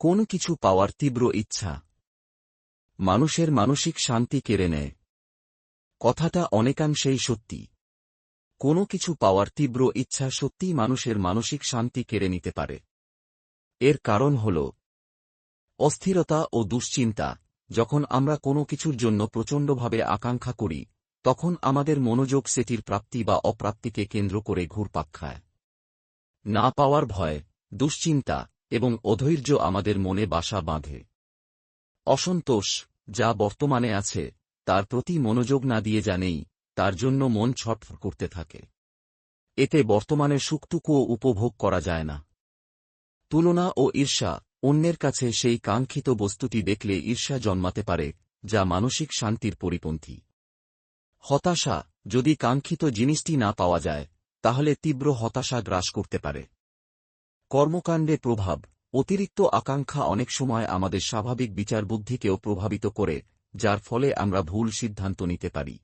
কোনো কিছু পাওয়ার তীব্র ইচ্ছা মানুষের মানসিক শান্তি কেড়ে নেয়। কথাটা অনেকাংশেই সত্যি। কোনো কিছু পাওয়ার তীব্র ইচ্ছা সত্যিই মানুষের মানসিক শান্তি কেড়ে নিতে পারে। এর কারণ হল অস্থিরতা ও দুশ্চিন্তা। যখন আমরা কোনো কিছুর জন্য প্রচণ্ডভাবে আকাঙ্ক্ষা করি, তখন আমাদের মনোযোগ সেটির প্রাপ্তি বা অপ্রাপ্তিকে কেন্দ্র করে ঘুরপাক খায়। না পাওয়ার ভয়, দুশ্চিন্তা এবং অধৈর্য আমাদের মনে বাসা বাঁধে। অসন্তোষ, যা বর্তমানে আছে তার প্রতি মনোযোগ না দিয়ে জানেই, তার জন্য মন ছটফট করতে থাকে। এতে বর্তমানের সুখটুকুও উপভোগ করা যায় না। তুলনা ও ঈর্ষা, অন্যের কাছে সেই কাঙ্ক্ষিত বস্তুটি দেখলে ঈর্ষা জন্মাতে পারে, যা মানসিক শান্তির পরিপন্থী। হতাশা, যদি কাঙ্ক্ষিত জিনিসটি না পাওয়া যায়, তাহলে তীব্র হতাশা গ্রাস করতে পারে। কর্মকাণ্ডে প্রভাব, অতিরিক্ত আকাঙ্ক্ষা অনেক সময় আমাদের স্বাভাবিক বিচারবুদ্ধিকেও প্রভাবিত করে, যার ফলে আমরা ভুল সিদ্ধান্ত নিতে পারি।